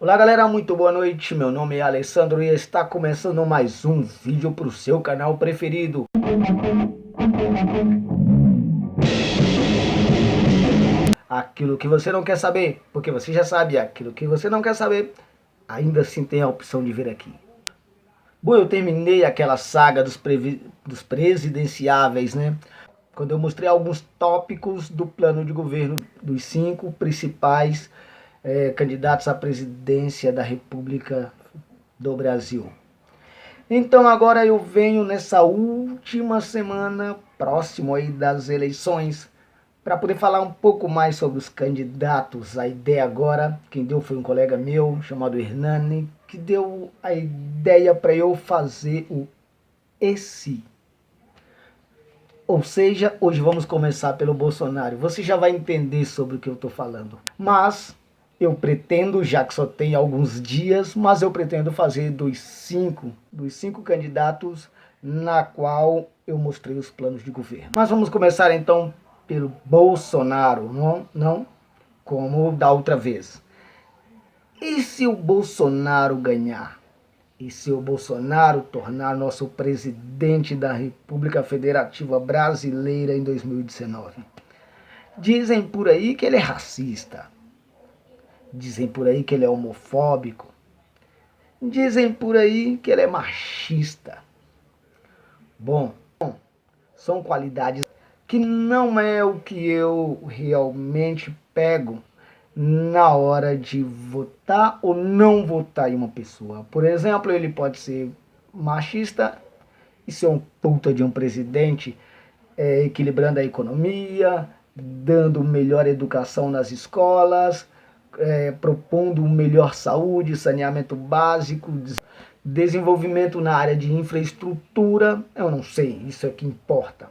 Olá galera, muito boa noite, meu nome é Alessandro e está começando mais um vídeo para o seu canal preferido. Aquilo que você não quer saber, porque você já sabe. Aquilo que você não quer saber, ainda assim tem a opção de vir aqui. Bom, eu terminei aquela saga dos presidenciáveis, né? Quando eu mostrei alguns tópicos do plano de governo dos 5 principais candidatos à presidência da República do Brasil. Então agora eu venho nessa última semana, próximo aí das eleições, para poder falar um pouco mais sobre os candidatos. A ideia agora, quem deu foi um colega meu, chamado Hernani, que deu a ideia para eu fazer o esse. Ou seja, hoje vamos começar pelo Bolsonaro. Você já vai entender sobre o que eu estou falando. Mas eu pretendo, já que só tem alguns dias, mas eu pretendo fazer dos cinco candidatos na qual eu mostrei os planos de governo. Mas vamos começar então pelo Bolsonaro, não como da outra vez. E se o Bolsonaro ganhar? E se o Bolsonaro tornar nosso presidente da República Federativa Brasileira em 2019? Dizem por aí que ele é racista. Dizem por aí que ele é homofóbico. Dizem por aí que ele é machista. Bom, são qualidades que não é o que eu realmente pego na hora de votar ou não votar em uma pessoa. Por exemplo, ele pode ser machista e ser um puta de um presidente, equilibrando a economia, dando melhor educação nas escolas, propondo melhor saúde, saneamento básico, desenvolvimento na área de infraestrutura. Eu não sei, isso é que importa.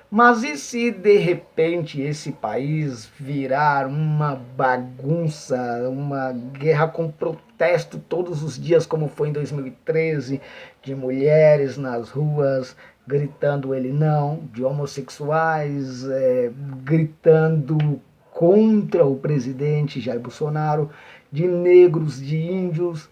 Mas e se de repente esse país virar uma bagunça, uma guerra com protesto todos os dias, como foi em 2013, de mulheres nas ruas gritando ele não, de homossexuais gritando contra o presidente Jair Bolsonaro, de negros, de índios,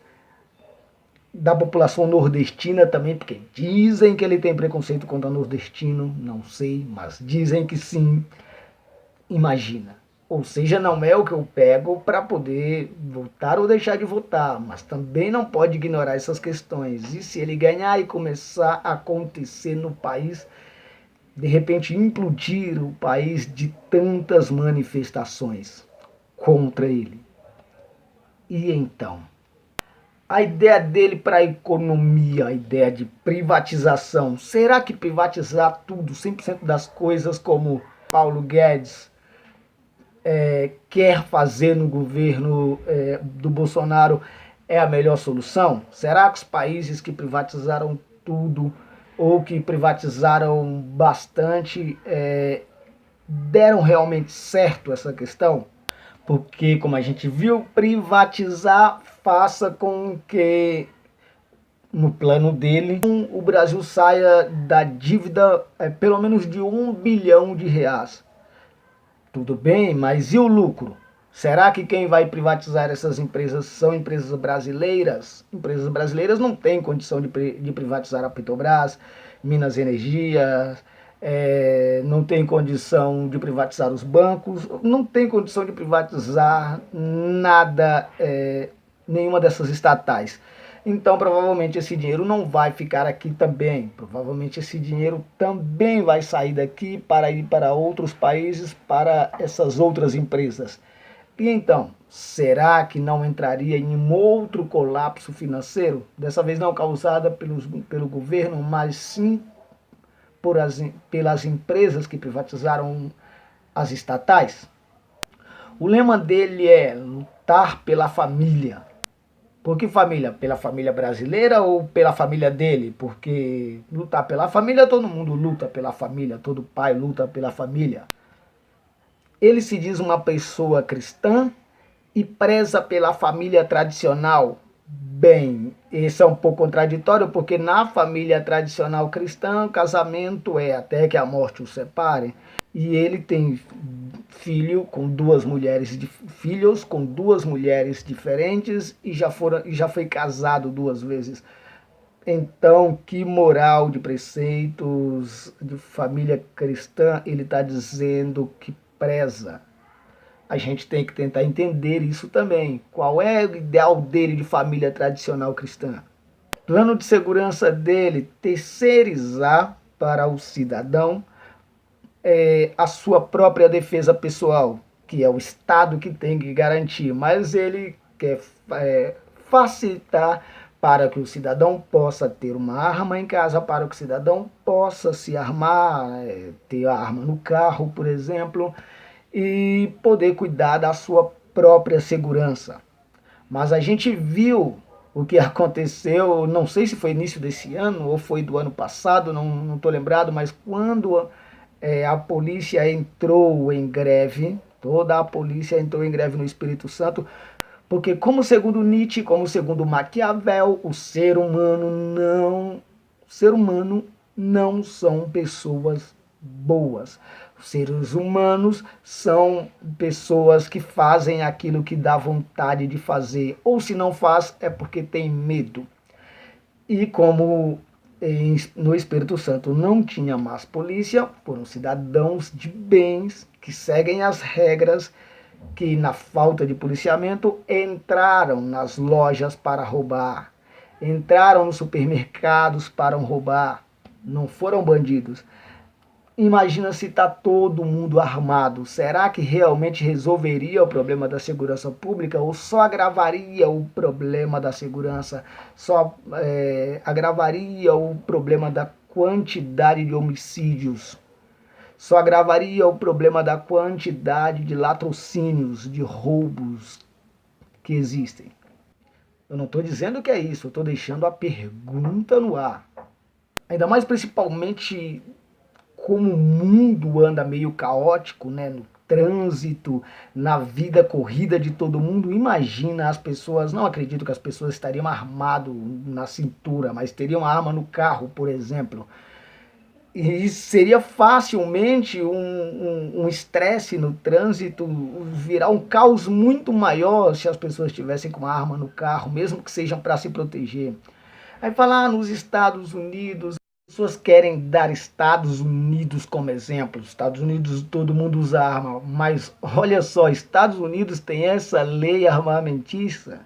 da população nordestina também, porque dizem que ele tem preconceito contra nordestino, não sei, mas dizem que sim. Imagina. Ou seja, não é o que eu pego para poder votar ou deixar de votar, mas também não pode ignorar essas questões. E se ele ganhar e começar a acontecer no país, de repente implodir o país de tantas manifestações contra ele? E então? A ideia dele para a economia, a ideia de privatização. Será que privatizar tudo, 100% das coisas, como Paulo Guedes quer fazer no governo do Bolsonaro, é a melhor solução? Será que os países que privatizaram tudo ou que privatizaram bastante deram realmente certo essa questão? Porque, como a gente viu, privatizar faça com que, no plano dele, o Brasil saia da dívida pelo menos de R$ 1 bilhão. Tudo bem, mas e o lucro? Será que quem vai privatizar essas empresas são empresas brasileiras? Empresas brasileiras não têm condição de privatizar a Petrobras, Minas Energia, não tem condição de privatizar os bancos, não tem condição de privatizar nada, nenhuma dessas estatais. Então, provavelmente esse dinheiro não vai ficar aqui também. Provavelmente esse dinheiro também vai sair daqui para ir para outros países, para essas outras empresas. E então, será que não entraria em um outro colapso financeiro? Dessa vez não causada pelo governo, mas sim pelas empresas que privatizaram as estatais? O lema dele é lutar pela família. Por que família? Pela família brasileira ou pela família dele? Porque lutar pela família, todo mundo luta pela família, todo pai luta pela família. Ele se diz uma pessoa cristã e preza pela família tradicional. Bem, isso é um pouco contraditório, porque na família tradicional cristã, o casamento é até que a morte os separe. e ele tem filhos com duas mulheres diferentes e já foi casado duas vezes. Então, que moral de preceitos de família cristã ele está dizendo que preza? A gente tem que tentar entender isso também. Qual é o ideal dele de família tradicional cristã? Plano de segurança dele, terceirizar para o cidadão a sua própria defesa pessoal, que é o Estado que tem que garantir, mas ele quer facilitar para que o cidadão possa ter uma arma em casa, para que o cidadão possa se armar, ter a arma no carro, por exemplo, e poder cuidar da sua própria segurança. Mas a gente viu o que aconteceu, não sei se foi início desse ano ou foi do ano passado, não estou lembrado, mas quando a polícia entrou em greve, toda a polícia entrou em greve no Espírito Santo, porque como segundo Nietzsche, como segundo Maquiavel, o ser humano não são pessoas boas. Os seres humanos são pessoas que fazem aquilo que dá vontade de fazer, ou se não faz é porque tem medo. E como no Espírito Santo não tinha mais polícia, foram cidadãos de bens que seguem as regras, que na falta de policiamento entraram nas lojas para roubar, entraram nos supermercados para roubar, não foram bandidos. Imagina se está todo mundo armado. Será que realmente resolveria o problema da segurança pública ou só agravaria o problema da segurança? Só agravaria o problema da quantidade de homicídios? Só agravaria o problema da quantidade de latrocínios, de roubos que existem? Eu não estou dizendo que é isso, eu estou deixando a pergunta no ar. Ainda mais principalmente como o mundo anda meio caótico, né, no trânsito, na vida corrida de todo mundo. Imagina as pessoas, não acredito que as pessoas estariam armadas na cintura, mas teriam uma arma no carro, por exemplo. E seria facilmente um estresse no trânsito, virar um caos muito maior se as pessoas estivessem com uma arma no carro, mesmo que sejam para se proteger. Aí falar nos Estados Unidos, as pessoas querem dar Estados Unidos como exemplo. Estados Unidos todo mundo usa arma, mas olha só, Estados Unidos tem essa lei armamentista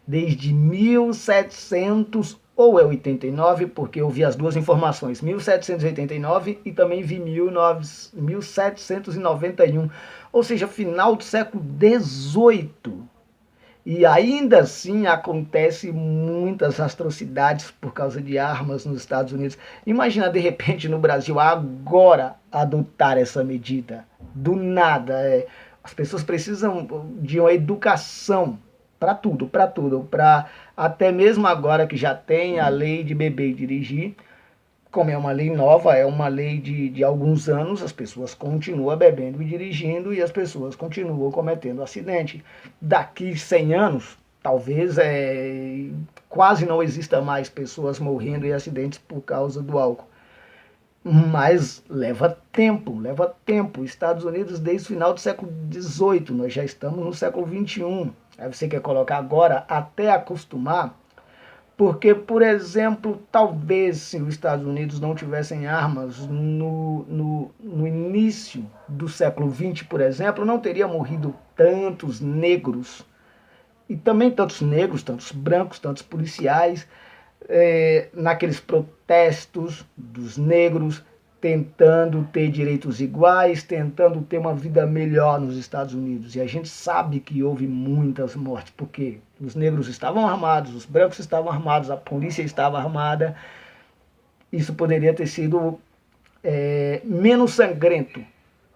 desde 1700 ou é 89, porque eu vi as duas informações, 1789 e também vi 1791, ou seja, final do século XVIII. E ainda assim acontece muitas atrocidades por causa de armas nos Estados Unidos. Imagina de repente no Brasil agora adotar essa medida. Do nada. As pessoas precisam de uma educação para tudo, para até mesmo agora que já tem a lei de beber e dirigir. Como é uma lei nova, é uma lei de alguns anos, as pessoas continuam bebendo e dirigindo e as pessoas continuam cometendo acidente. Daqui 100 anos, talvez quase não exista mais pessoas morrendo em acidentes por causa do álcool. Mas leva tempo, leva tempo. Estados Unidos desde o final do século XVIII, nós já estamos no século XXI. Aí você quer colocar agora até acostumar. Porque, por exemplo, talvez se os Estados Unidos não tivessem armas no início do século XX, por exemplo, não teria morrido tantos negros, e também tantos negros, tantos brancos, tantos policiais, naqueles protestos dos negros, tentando ter direitos iguais, tentando ter uma vida melhor nos Estados Unidos. E a gente sabe que houve muitas mortes, porque os negros estavam armados, os brancos estavam armados, a polícia estava armada. Isso poderia ter sido menos sangrento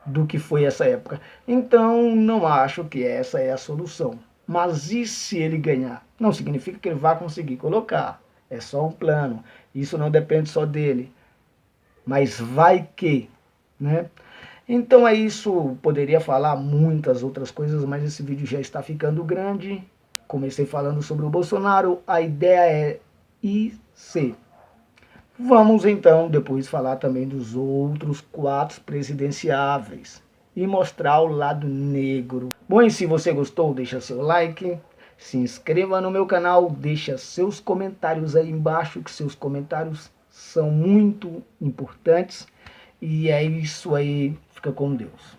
do que foi essa época. Então, não acho que essa é a solução. Mas e se ele ganhar? Não significa que ele vai conseguir colocar. É só um plano. Isso não depende só dele. Mas vai que, né? Então é isso, poderia falar muitas outras coisas, mas esse vídeo já está ficando grande. Comecei falando sobre o Bolsonaro, a ideia é IC. Vamos então depois falar também dos outros quadros presidenciáveis e mostrar o lado negro. Bom, e se você gostou, deixa seu like, se inscreva no meu canal, deixa seus comentários aí embaixo, que seus comentários são muito importantes. E é isso aí, fica com Deus.